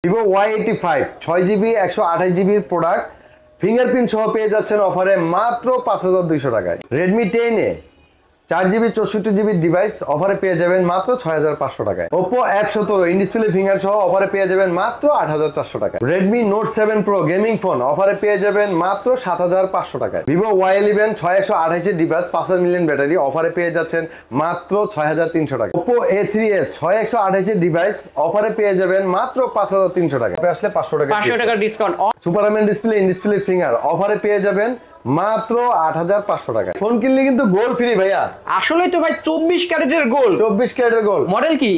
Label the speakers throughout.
Speaker 1: Vivo Y85 6GB 128GB product fingerprint সহ পেয়ে যাচ্ছেন অফারে মাত্র 5200 টাকায়। Redmi 10A 4GB 64GB device অফারে পেয়ে যাবেন মাত্র 6500 টাকায়। Oppo F17 in display finger সহ অফারে পেয়ে যাবেন মাত্র 8400 টাকায়। Redmi Note 7 Pro gaming phone অফারে পেয়ে যাবেন মাত্র 7500 টাকায়। Vivo Y11 6128 device 5000 million battery অফারে পেয়ে যাচ্ছেন মাত্র 6300 টাকা। Oppo A3s 6128 ডিভাইস অফারে পেয়ে যাবেন মাত্র 5300 টাকা। আসলে 500 টাকা
Speaker 2: 500 টাকা discount.
Speaker 1: Super AMOLED display in display finger অফারে পেয়ে যাবেন মাত্র 8500 টাকা। ফোন কিনলে কিন্তু গোল্ড ফ্রি ভাইয়া।
Speaker 2: আসলেই তো ভাই 24 ক্যারেটের গোল্ড।
Speaker 1: 24 ক্যারেটের গোল্ড।
Speaker 2: মডেল কি?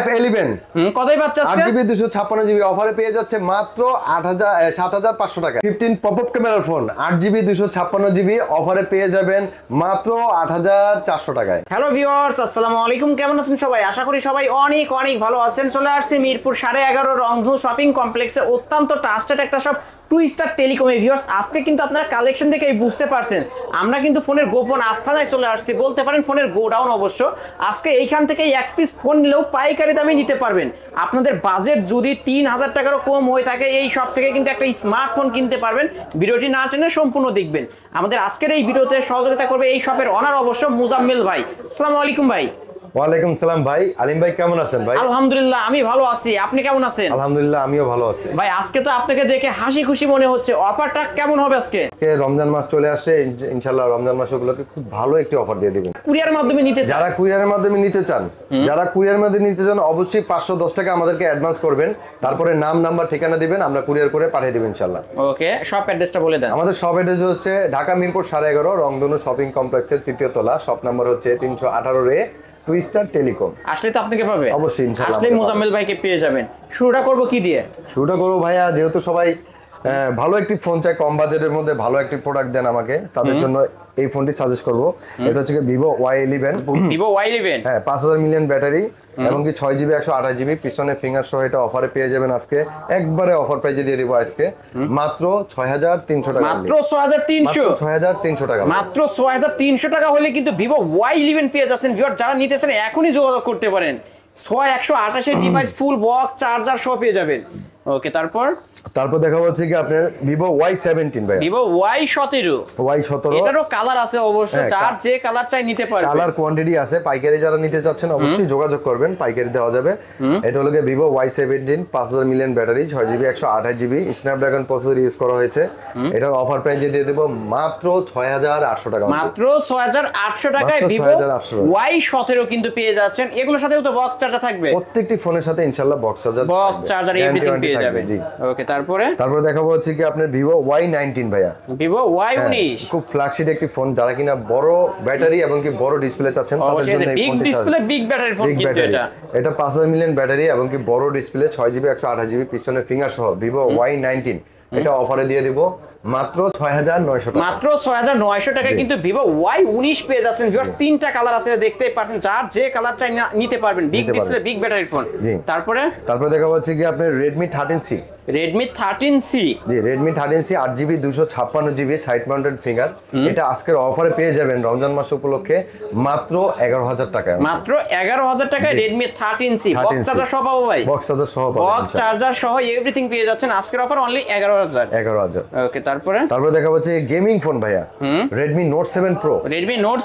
Speaker 1: F11
Speaker 2: কতই পাচ্ছে আজকে?
Speaker 1: 8GB 256GB অফারে পেয়ে যাচ্ছে মাত্র 7500 টাকা। 15 পপআপ ক্যামেরার ফোন 8GB 256GB অফারে পেয়ে যাবেন মাত্র 8400 টাকায়।
Speaker 2: হ্যালো ভিউয়ার্স, আসসালামু আলাইকুম। কেমন আছেন সবাই? আশা করি সবাই অনেক অনেক ভালো আছেন। চলে আসছে মিরপুর 11.5 রংধনু শপিং কমপ্লেক্সে অত্যন্ত ট্রাস্টেড একটা শপ টু স্টার টেলিকমে। ভিউয়ার্স, আজকে কিন্তু আপনারা কালেকশন দেখেই বুঝতে পারছেন আমরা কিন্তু ফোনের গোপন আস্থানায় চলে আসছি, বলতে পারেন ফোনের গোডাউন। অবশ্য আজকে এইখান থেকে এক পিস ফোন নিলেও পাইকারি দামে নিতে পারবেন। আপনাদের বাজেট যদি 3000 টাকারও কম হয়ে থাকে এই শপ থেকে কিন্তু একটা স্মার্টফোন কিনতে পারবেন। ভিডিওটি না টেনে সম্পূর্ণ দেখবেন। আমাদের আজকের এই ভিডিওতে সহযোগিতা করবে এই শপের অনার অবশ্য মুজাম্মেল ভাই। আসসালামু আলাইকুম ভাই।
Speaker 1: ওয়ালাইকুম সালাম ভাই। আলিম ভাই কেমন আছেন ভাই?
Speaker 2: আলহামদুলিল্লাহ আমি ভালো আছি, আপনি কেমন আছেন?
Speaker 1: আলহামদুলিল্লাহ আমিও ভালো আছি
Speaker 2: ভাই। আজকে তো আপনাকে দেখে হাসি খুশি মনে হচ্ছে, অফারটা কেমন হবে আজকে?
Speaker 1: আজকে রমজান মাস চলে আসছে, ইনশাআল্লাহ রমজান মাস উপলক্ষে খুব ভালো একটি অফার দিয়ে দিবেন।
Speaker 2: কুরিয়ার মাধ্যমে নিতে চান?
Speaker 1: যারা কুরিয়ারের মাধ্যমে নিতে চান, অবশ্যই 510 টাকা আমাদেরকে অ্যাডভান্স করবেন, তারপরে নাম নাম্বার ঠিকানা দিবেন, আমরা কুরিয়ার করে পাঠিয়ে দেব ইনশাআল্লাহ।
Speaker 2: ওকে, শপ অ্যাড্রেসটা বলে দেন।
Speaker 1: আমাদের শপ অ্যাড্রেস হচ্ছে ঢাকা মিরপুর 11.5 রংধনু শপিং কমপ্লেক্সের 3য় তলা, শপ নাম্বার হচ্ছে 318 রে, টু স্টার টেলিকম।
Speaker 2: আসলে তো আপনাকে পাবে
Speaker 1: অবশ্যই ইনশাআল্লাহ।
Speaker 2: আসলে মুজাম্মেল ভাইকে পেয়ে যাবেন। শুরুটা করব কি দিয়ে?
Speaker 1: শুরুটা করব ভাইয়া, যেহেতু সবাই ভালো একটি ফোন চাই, কম বাজেটের মধ্যে ভালো একটি প্রোডাক্ট দেন আমাকে, তাদের জন্য এই ফোনটি সাজেস্ট করব। এটা হচ্ছে Vivo Y11।
Speaker 2: Vivo Y11
Speaker 1: হ্যাঁ, 5000 মিলিয়ন ব্যাটারি এবং কি 6GB 128GB পিছনে ফিঙ্গার সহ এটা অফারে পেয়ে যাবেন আজকে। একবারে অফার প্রাইসে দিয়ে দিব আজকে মাত্র 6300 টাকা।
Speaker 2: মাত্র 6300?
Speaker 1: 6300 টাকা।
Speaker 2: মাত্র 6300 টাকা হলে কিন্তু Vivo Y11 পেয়ে যাচ্ছেন। ভিউয়ার যারা নিতেছেন এখনই যোগাযোগ করতে পারেন। 6128 ডিভাইস ফুল বক্স চার্জার সহ পেয়ে যাবেন। ওকে, তারপর দেখাবো হচ্ছে কি আপনার Vivo Y17 ভাই। Vivo Y17
Speaker 1: এটারও
Speaker 2: কালার আছে অবশ্য, যার যে কালার চাই নিতে পারবেন।
Speaker 1: কালার কোয়ান্টিটি আছে, পাইকারি যারা নিতে চাচ্ছেন অবশ্যই যোগাযোগ করবেন, পাইকারি দেওয়া যাবে। এটা হলো Vivo Y17 5000 million battery 6GB 128GB Snapdragon processor use করা হয়েছে। এটার অফার প্রাইসে দিয়ে দেব মাত্র 6800 টাকা।
Speaker 2: মাত্র 6800 টাকায় Vivo Y17 কিন্তু পেয়ে যাচ্ছেন। এগুলোর সাথেও তো বক্স চার্জার থাকবে,
Speaker 1: প্রত্যেকটি ফোনের সাথে ইনশাআল্লাহ বক্স চার্জার
Speaker 2: এভরিথিং পেয়ে যাবেন। ওকে, তারপরে
Speaker 1: দেখাবো হচ্ছে কি আপনার Vivo Y19 ভাইয়া।
Speaker 2: Vivo Y19
Speaker 1: খুব ফ্ল্যাগশিপ একটি ফোন, যারা কিনা বড় ব্যাটারি এবং কি বড় ডিসপ্লে চাচ্ছেন তাদের জন্য এই ফোনটি।
Speaker 2: Big display big battery phone কিন্তু
Speaker 1: এটা 5000 মিলিয়ন ব্যাটারি এবং কি বড় ডিসপ্লে 6GB 128GB পিছনে ফিঙ্গার সহ Vivo Y19 এটা অফারে দিয়ে দিব মাত্র 6900 টাকা।
Speaker 2: মাত্র 6900 টাকায় কিন্তু Vivo Y19 পেয়ে যাচ্ছেন। ভিউয়ার্স, তিনটা কালার আছে, দেখতেই পাচ্ছেন, যার যে কালার চাই নিতে পারবেন। Big display big battery phone. তারপরে দেখা হচ্ছে কি আপনার Redmi 13C। Redmi 13C
Speaker 1: জি, Redmi 13C 8GB 256GB side mounted finger. এটা আজকের অফারে পেয়ে যাবেন রমজান মাস উপলক্ষে মাত্র 11000 টাকায়।
Speaker 2: মাত্র 11000 টাকায় Redmi 13C বক্স চার্জার সহ পাবো ভাই।
Speaker 1: বক্স চার্জার সহ পাবেন,
Speaker 2: বক্স চার্জার সহ এভরিথিং পেয়ে যাচ্ছেন। আজকের অফার অনলি 11000। ওকে, তারপরে দেখা হচ্ছে গেমিং ফোন ভাইয়া Redmi Note 7 Pro। Redmi Note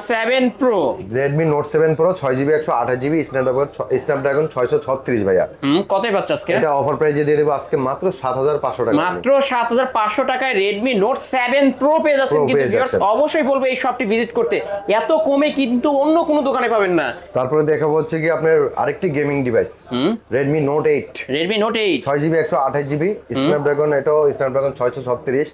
Speaker 2: 7 Pro
Speaker 1: 6GB 128GB Snapdragon 636 ভাইয়া।
Speaker 2: কতই পাচ্ছে আজকে?
Speaker 1: এটা অফার প্রাইসে দিয়ে দেব আজকে মাত্র 7500 টাকা।
Speaker 2: মাত্র 7500 টাকায় Redmi Note 7 Pro পেয়ে যাচ্ছেন। কিন্তু ভিউয়ার্স অবশ্যই বলবো এই শপটি ভিজিট করতে, এত কমে কিন্তু অন্য কোনো দোকানে পাবেন না।
Speaker 1: তারপরে দেখাবো হচ্ছে কি আপনার আরেকটি gaming device Redmi Note 8। 6GB 128GB Snapdragon, এটাও স্ন্যাপড্রাগন 636।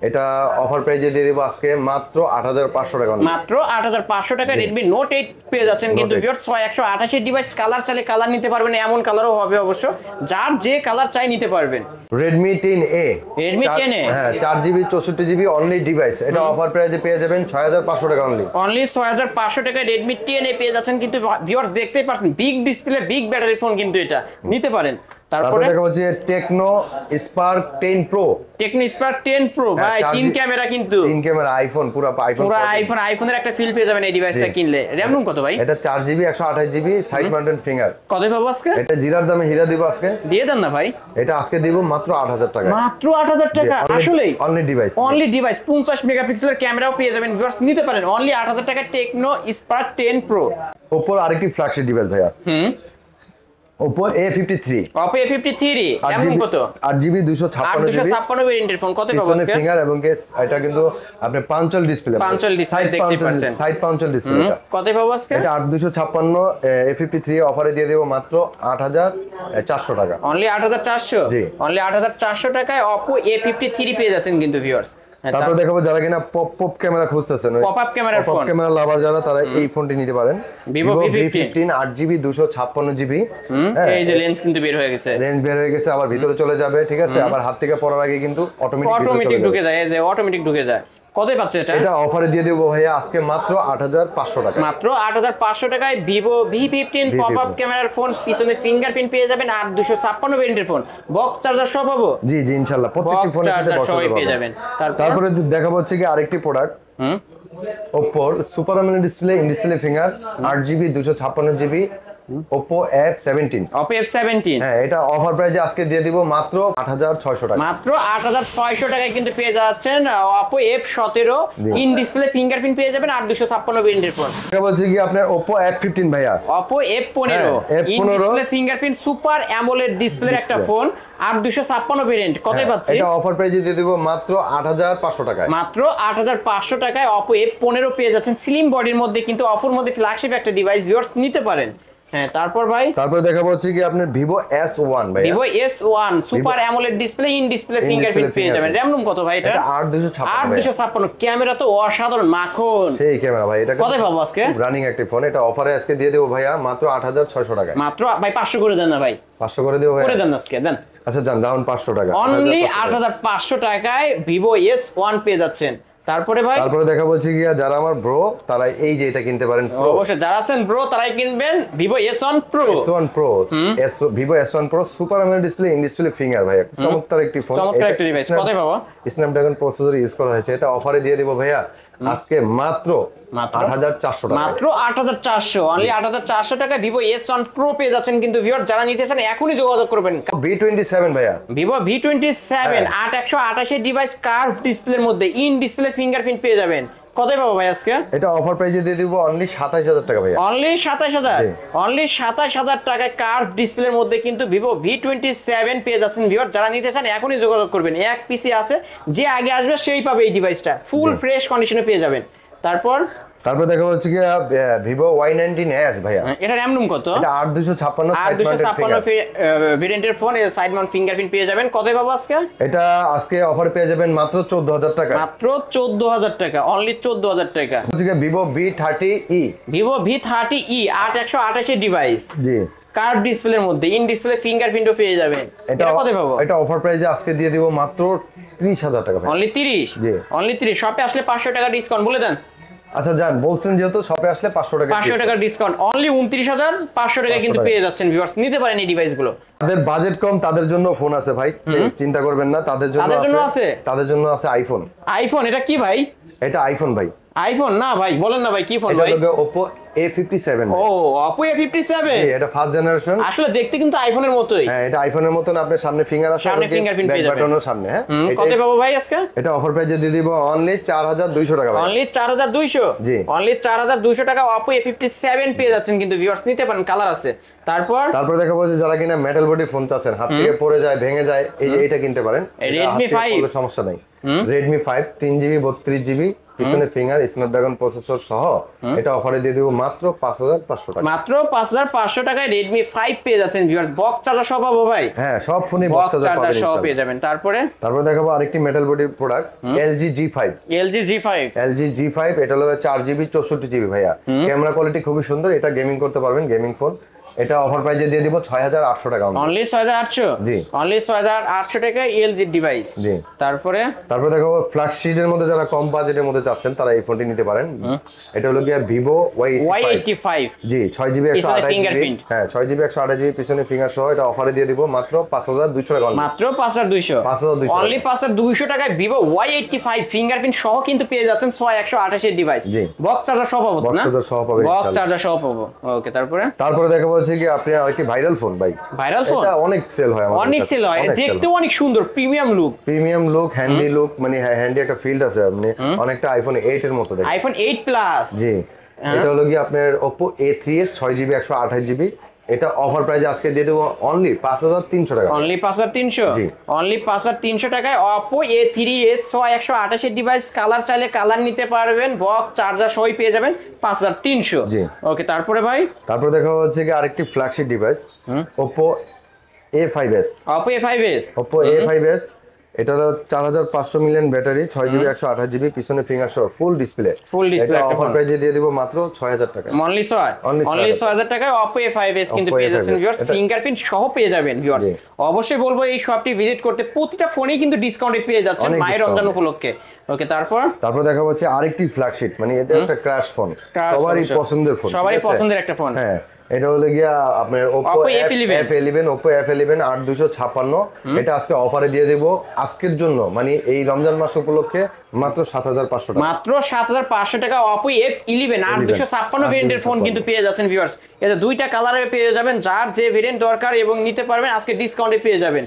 Speaker 1: এটা অফার প্রাইসে দিয়ে দেব আজকে মাত্র 8500 টাকা।
Speaker 2: মাত্র 8500 টাকায় Redmi Note 8 পেয়ে যাচ্ছেন। কিন্তু ভিউয়ার্স 6128 ডিভাইস কালার চাইলে কালার নিতে পারবেন, এমন কালারও হবে অবশ্য, যার যে কালার চাই নিতে পারবেন।
Speaker 1: Redmi 10A।
Speaker 2: Redmi 10A
Speaker 1: হ্যাঁ, 4GB 64GB অনলি ডিভাইস। এটা অফার প্রাইসে পেয়ে যাবেন 6500 টাকা
Speaker 2: অনলি 6500 টাকায় Redmi 10A পেয়ে যাচ্ছেন। কিন্তু ভিউয়ার্স দেখতেই পাচ্ছেন big display big battery phone, কিন্তু এটা নিতে পারেন।
Speaker 1: তারপরে দেখা হচ্ছে Tecno Spark 10 pro.
Speaker 2: Tecno Spark 10 pro ভাই, তিন ক্যামেরা, কিন্তু
Speaker 1: তিন ক্যামেরা, আইফোন পুরো
Speaker 2: আইফোনের একটা ফিল পেয়ে যাবেন এই ডিভাইসটা কিনলে। র‍্যাম রুম কত ভাই?
Speaker 1: এটা 4GB 128GB side mounted finger.
Speaker 2: কত পাবো আজকে?
Speaker 1: এটা জিরার দামে হীরা দিব আজকে।
Speaker 2: দিয়ে দেন না ভাই।
Speaker 1: এটা আজকে দিব মাত্র 8000 টাকা।
Speaker 2: মাত্র 8000 টাকা? আসলেই
Speaker 1: অনলি ডিভাইস,
Speaker 2: 50 মেগাপিক্সেলের ক্যামেরাও পেয়ে যাবেন ভিউয়ার্স, নিতে পারেন অনলি 8000 টাকা টেকনো স্পার্ক 10 প্রো।
Speaker 1: Oppo আরেকটি ফ্ল্যাগশিপ ডিভাইস ভাইয়া, Oppo A53।
Speaker 2: Oppo A53 RAM কত?
Speaker 1: 8GB 256GB
Speaker 2: ভেরিয়েন্টের ফোন। কত পাবো
Speaker 1: পিছনে
Speaker 2: আজকে?
Speaker 1: ফিঙ্গার এবং এটা কিন্তু আপনি পাঞ্চল ডিসপ্লে, সাইড পাঞ্চল ডিসপ্লে।
Speaker 2: কত পাবো আজকে?
Speaker 1: এটা 8256 A53 অফারে দিয়ে দেব মাত্র 8400 টাকা।
Speaker 2: অনলি 8400?
Speaker 1: জি,
Speaker 2: অনলি 8400 টাকায় Oppo A53 পেয়ে যাচ্ছেন কিন্তু ভিউয়ার্স।
Speaker 1: তারপর দেখাবো যারা কিনা পপ ক্যামেরা খুঁজতেছেন,
Speaker 2: পপ ক্যামেরার ফোন,
Speaker 1: পপ ক্যামেরা লাভার যারা, তারা এই ফোনটি নিতে পারেন।
Speaker 2: Vivo V15
Speaker 1: 8GB 256GB।
Speaker 2: এই যে লেন্স কিন্তু বের হয়ে গেছে,
Speaker 1: রেঞ্জ বের হয়ে গেছে, আবার ভিতরে চলে যাবে, ঠিক আছে। আবার হাত থেকে পড়ার আগে কিন্তু অটোমেটিক
Speaker 2: ঢুকে যায়, এই যে অটোমেটিক ঢুকে যায়। কত পাচ্ছে এটা?
Speaker 1: এটা অফারে দিয়ে দেব ভাইয়া আজকে মাত্র 8500 টাকা।
Speaker 2: মাত্র 8500 টাকায় Vivo V15 পপ ক্যামেরার ফোন, পিছনে ফিঙ্গারপ্রিন্ট পেয়ে যাবেন, 8256 ভেরিয়েন্টের ফোন, বক্স চার্জার সহ পাবো।
Speaker 1: জি জি, ইনশাআল্লাহ প্রত্যেকটি ফোনের সাথে বসাতে
Speaker 2: পেয়ে যাবেন।
Speaker 1: তারপরে দেখাবো হচ্ছে কি আরেকটি product, Oppo super AMOLED display, in display finger, 8GB 256GB Oppo F17।
Speaker 2: Oppo F17
Speaker 1: হ্যাঁ, এটা অফার প্রাইসে আজকে দিয়ে দিব মাত্র 8600 টাকা।
Speaker 2: মাত্র 8600 টাকায় কিন্তু পেয়ে যাচ্ছেন Oppo F17 in display fingerprint পেয়ে যাবেন, 8256 ভেরিয়েন্টের ফোন।
Speaker 1: এটা বলছি কি আপনার Oppo F15 ভাইয়া,
Speaker 2: Oppo F15 in display fingerprint super AMOLED ডিসপ্লের একটা ফোন, 8256 ভেরিয়েন্ট। কতই পাচ্ছি?
Speaker 1: এটা অফার প্রাইসে দিয়ে দেব মাত্র 8500 টাকায়।
Speaker 2: মাত্র 8500 টাকায় Oppo F15 পেয়ে যাচ্ছেন স্লিম বডির মধ্যে, কিন্তু অফার মধ্যে ফ্ল্যাগশিপ একটা ডিভাইস ভিউয়ার্স নিতে পারেন। হ্যাঁ, তারপর ভাই
Speaker 1: তারপর দেখাবো হচ্ছে কি আপনার Vivo S1 ভাই,
Speaker 2: Vivo S1 super AMOLED display, in display fingerprint পেয়ে যাবেন। র‍্যাম রুম কত ভাই এটা?
Speaker 1: এটা 8256।
Speaker 2: ক্যামেরা তো অসাধারণ মাখন,
Speaker 1: সেই ক্যামেরা ভাই। এটা
Speaker 2: কত পাবো আজকে?
Speaker 1: রানিং একটা ফোন, এটা অফারে আজকে দিয়ে দেব ভাইয়া মাত্র 8600 টাকা।
Speaker 2: মাত্র ভাই 500 করে দেন না ভাই,
Speaker 1: 500 করে দেব ভাই,
Speaker 2: করে দেন আজকে দেন।
Speaker 1: আচ্ছা জান, রাউন্ড 500 টাকা,
Speaker 2: অনলি 8500 টাকায় Vivo S1 পেয়ে যাচ্ছেন। তারপরে ভাই
Speaker 1: তারপরে দেখা বলছি কি যারা আমার ব্রো, তারা এই যে এটা কিনতে পারেন।
Speaker 2: অবশ্যই যারা আছেন ব্রো তারাই কিনবেন Vivo S1 Pro।
Speaker 1: Vivo S1 Pro super AMOLED display, in display finger ভাইয়া, চমৎকার একটি ফোন,
Speaker 2: চমৎকার একটা ডিভাইস। কত পাবো?
Speaker 1: স্ন্যাপড্রাগন প্রসেসর ইউজ করা হয়েছে। এটা অফারে দিয়ে দেব ভাইয়া আজকে মাত্র 8400 টাকা।
Speaker 2: মাত্র 8400, অনলি 8400 টাকায় Vivo S1 Pro পেয়ে যাচ্ছেন কিন্তু ভিউয়ার, যারা নিতে চান এখনই যোগাযোগ করবেন।
Speaker 1: V27 ভাইয়া,
Speaker 2: Vivo V27 8128 ডিভাইস, কার্ভ ডিসপ্লের মধ্যে ইন ডিসপ্লে ফিঙ্গারপ্রিন্ট পেয়ে যাবেন। কত পাবো ভাই আজকে?
Speaker 1: এটা অফার প্রাইসে দিয়ে দিব অনলি 27000 টাকা ভাইয়া।
Speaker 2: অনলি 27000, অনলি 27000 টাকায় কার্ভ ডিসপ্লের মধ্যে কিন্তু Vivo V27 পেয়ে যাচ্ছেন ভিউয়ার, যারা নিতে চান এখনই যোগাযোগ করবেন। এক পিসি আছে, যে আগে আসবে সেই পাবে এই ডিভাইসটা, ফুল ফ্রেশ কন্ডিশনে পেয়ে যাবেন। তারপর
Speaker 1: দেখা হচ্ছে কি Vivo Y19s ভাইয়া,
Speaker 2: এটা র‍্যাম রুম কত?
Speaker 1: এটা 8256
Speaker 2: ভেরিয়েন্টের ফোন, এর সাইড মাউন্ট ফিঙ্গারপ্রিন্ট পেয়ে যাবেন। কত পাবো আজকে?
Speaker 1: এটা আজকে অফার পেয়ে যাবেন মাত্র 14000 টাকা।
Speaker 2: মাত্র 14000 টাকা, অনলি 14000 টাকা।
Speaker 1: হচ্ছে কি Vivo V30e,
Speaker 2: Vivo V30e 8128 device,
Speaker 1: জি,
Speaker 2: কার্ভ ডিসপ্লের মধ্যে ইন ডিসপ্লে ফিঙ্গারপ্রিন্টও পেয়ে যাবেন। এটা কত পাবো?
Speaker 1: এটা অফার প্রাইসে আজকে দিয়ে দিব মাত্র 30000 টাকা ভাই।
Speaker 2: অনলি 30?
Speaker 1: জি,
Speaker 2: অনলি 30। শপে আসলে 500 টাকা ডিসকাউন্ট বলে দেন।
Speaker 1: আচ্ছা জান, বলছেন যেহেতু শপে আসলে 500 টাকা
Speaker 2: ডিসকাউন্ট, অনলি 29500 টাকা কিন্তু পেয়ে যাচ্ছেন ভিউয়ার্স, নিতে পারেন এই ডিভাইসগুলো।
Speaker 1: তাদের বাজেট কম, তাদের জন্য ফোন আছে ভাই, চিন্তা করবেন না, তাদের জন্য আছে আইফোন। এটা কি ভাই? এটা আইফোন ভাই। আইফোন না ভাই, বলেন না ভাই কি ফোন ভাই? এটা Oppo A57। ও Oppo A57, এটা ফার্স্ট জেনারেশন। আসলে দেখতে কিন্তু আইফোনের মতোই। হ্যাঁ, এটা আইফোনের মতন, আপনার সামনে ফিঙ্গার আছে, সামনে ফিঙ্গারপ্রিন্ট পেয়ে যাবেন, বাটনও সামনে। হ্যাঁ, কত পাবো ভাই আজকে? এটা অফার প্রাইসে দিয়ে দিব অনলি 4200 টাকা ভাই। অনলি 4200? জি, অনলি 4200 টাকা Oppo A57 পেয়ে যাচ্ছেন কিন্তু ভিউয়ার্স, নিতে পারেন, কালার আছে। তারপর দেখাবো যে যারা কিনা মেটাল বডি ফোন চাচ্ছেন, হাত থেকে পড়ে যায়, ভেঙে যায়, এই যে এটা কিনতে পারেন। Redmi 5 সমস্যা নাই। Redmi 5 3GB 32GB পিছনে ফিঙ্গার স্ন্যাপড্রাগন প্রসেসর সহ, এটা অফারে দিয়ে দেব মাত্র 5500 টাকা। মাত্র 5500 টাকায় Redmi 5 পেয়ে যাচ্ছেন ভিউয়ার্স, বক্স চার্জার সহ পাবো ভাই। হ্যাঁ, সব ফোনে বক্স চার্জার সহ পেয়ে যাবেন। তারপরে দেখাবো আরেকটি মেটাল বডির product, LG G5। LG G5 এটা হলো 4GB 64GB ভাইয়া। ক্যামেরা কোয়ালিটি খুবই সুন্দর, এটা গেমিং করতে পারবেন, গেমিং ফোন। এটা অফার প্রাইজে দিয়ে দিব 6800 টাকা
Speaker 2: অনলি 6800
Speaker 1: জি
Speaker 2: অনলি 6800 টাকা এলজি ডিভাইস
Speaker 1: জি
Speaker 2: তারপরে
Speaker 1: দেখো ফ্ল্যাগশিটের মধ্যে যারা কম বাজেটের মধ্যে চাচ্ছেন তারা এই ফোনটি নিতে পারেন। এটা হলো গিয়া ভিভো
Speaker 2: Y85
Speaker 1: জি 6GB 128GB
Speaker 2: fingerprint।
Speaker 1: হ্যাঁ 6GB 128GB পিছনে ফিঙ্গার সহ এটা অফারে দিয়ে দিব মাত্র 5200 টাকা
Speaker 2: মাত্র 5200 অনলি 5200 টাকায় ভিভো Y85 ফিঙ্গারপ্রিন্ট সহ কিন্তু পেয়ে যাচ্ছেন 6128 এর ডিভাইস বক্স চার্জার সহ পাবো না
Speaker 1: বক্স চার্জার সহ পাবেন
Speaker 2: বক্স চার্জার সহ পাবো ওকে তারপরে
Speaker 1: দেখা বলছে কি আপনি আরেকটি ভাইরাল ফোন ভাই
Speaker 2: ভাইরাল ফোন
Speaker 1: এটা অনেক সেল হয় আমাদের
Speaker 2: অনেক সেল হয় দেখতেও অনেক সুন্দর প্রিমিয়াম লুক
Speaker 1: হ্যান্ডি লুক মানে হ্যান্ডি একটা ফিল্ড আছে মানে অনেকটা আইফোন 8 এর মতো দেখতে
Speaker 2: আইফোন 8 প্লাস
Speaker 1: জি এটা হলো কি আপনার Oppo A3s 6GB 128GB এটা অফার প্রাইসে আজকে দিয়ে দেব অনলি 5300 টাকা
Speaker 2: অনলি 5300
Speaker 1: জি
Speaker 2: অনলি 5300 টাকায় Oppo A3s 128 এর ডিভাইস কালার চাইলে কালার নিতে পারবেন বক্স চার্জার সহই পেয়ে যাবেন 5300
Speaker 1: জি
Speaker 2: ওকে তারপরে ভাই
Speaker 1: দেখা হচ্ছে কি আরেকটি flagship device Oppo A5s
Speaker 2: Oppo A5s
Speaker 1: এটা হলো 4500 মিলিয়ন ব্যাটারি 6GB 128GB পিছনে ফিঙ্গার সহ ফুল ডিসপ্লে এটা অফার প্রাইসে দিয়ে দিব মাত্র 6000 টাকা
Speaker 2: অনলি 6000 টাকায় Oppo A5s কিন্তু পেয়ে যাচ্ছেন ভিউয়ার্স ফিঙ্গারপ্রিন্ট সহ পেয়ে যাবেন ভিউয়ার্স অবশ্যই বলবো এই শপটি ভিজিট করতে প্রতিটা ফোনেই কিন্তু ডিসকাউন্টে পেয়ে যাচ্ছেন মায়ের রমজান উপলক্ষে ওকে তারপর
Speaker 1: দেখা হচ্ছে আরেকটি ফ্ল্যাগশিপ মানে এটা একটা ক্র্যাশ ফোন সবারই পছন্দের ফোন
Speaker 2: সবারই পছন্দের একটা ফোন
Speaker 1: হ্যাঁ এটা হলো গিয়া আপনার Oppo F11 8256 এটা আজকে অফারে দিয়ে দেব আজকের জন্য মানে এই রমজান মাস উপলক্ষে মাত্র 7500 টাকা
Speaker 2: মাত্র 7500 টাকা Oppo F11 8256 ভেরিয়েন্টের ফোন কিন্তু পেয়ে যাচ্ছেন ভিউয়ার্স এটা দুইটা কালারে পেয়ে যাবেন যার যে ভেরিয়েন্ট দরকার এবং নিতে পারবেন আজকে ডিসকাউন্টে পেয়ে যাবেন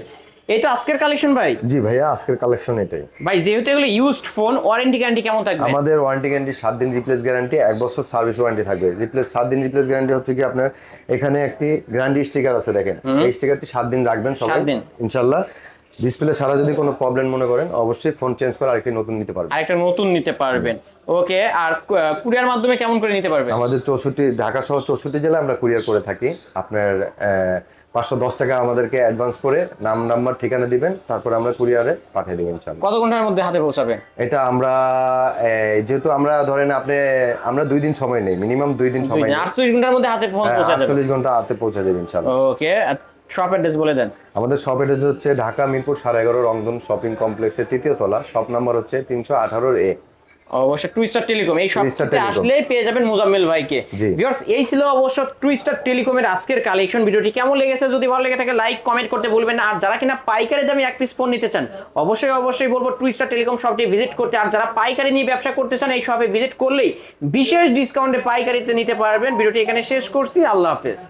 Speaker 2: এই তো আজকের কালেকশন ভাই
Speaker 1: জি ভাইয়া আজকের কালেকশন এটাই
Speaker 2: ভাই যেহেতু এগুলো ইউজড ফোন ওয়ারেন্টি গ্যারান্টি কেমন থাকবে
Speaker 1: আমাদের ওয়ারেন্টি গ্যারান্টি 7 দিন রিপ্লেস গ্যারান্টি 1 বছর সার্ভিস ওয়ারেন্টি থাকবে 7 দিন রিপ্লেস গ্যারান্টি হচ্ছে কি আপনার এখানে একটি গ্যারান্টি স্টিকার আছে দেখেন এই স্টিকারটি 7 দিন রাখবেন সবাই ইনশাআল্লাহ ডিসপ্লে ছাড়া যদি কোনো প্রবলেম মনে করেন অবশ্যই ফোন চেঞ্জ করে আরেকটা নতুন নিতে পারবেন
Speaker 2: ওকে আর কুরিয়ার মাধ্যমে কেমন করে নিতে পারবেন
Speaker 1: আমাদের 64 ঢাকা সহ 64 জেলায় আমরা কুরিয়ার করে থাকি আপনার 510 টাকা আমাদেরকে অ্যাডভান্স করে নাম্বার ঠিকানা দিবেন তারপর আমরা কুরিয়ারে পাঠিয়ে দেব ইনশাআল্লাহ
Speaker 2: কত ঘন্টার মধ্যে হাতে পৌঁছাবে
Speaker 1: এটা আমরা যেহেতু আমরা ধরেন আমরা 2 দিন সময় নেই মিনিমাম 2 দিন সময় নেই
Speaker 2: 48 ঘন্টার মধ্যে হাতে পৌঁছে যাবে
Speaker 1: 48 ঘন্টা হাতে পৌঁছে দেব ইনশাআল্লাহ
Speaker 2: ওকে শপ অ্যাড্রেস বলে দেন
Speaker 1: আমাদের শপ অ্যাড্রেস হচ্ছে ঢাকা মিরপুর 11.5 রংধন শপিং কমপ্লেক্সের 3য় তলা শপ নাম্বার হচ্ছে 318A
Speaker 2: অবশ্যই টু স্টার টেলিকম এই শপে আসলেই পেয়ে যাবেন মুজাম্মেল ভাইকে ভিউয়ার্স এই ছিল অবশ্য টু স্টার টেলিকমের আজকের কালেকশন ভিডিওটি কেমন লেগেছে যদি ভালো লেগে থাকে লাইক কমেন্ট করতে ভুলবেন না আর যারা কিনা পাইকারি দামে এক পিস ফোন নিতে চান অবশ্যই বলবো টু স্টার টেলিকম শপটি ভিজিট করতে আর যারা পাইকারি নিয়ে ব্যবসা করতে চান এই শপে ভিজিট করলেই বিশেষ ডিসকাউন্টে পাইকারিতে নিতে পারবেন ভিডিওটি এখানে শেষ করছি আল্লাহ হাফেজ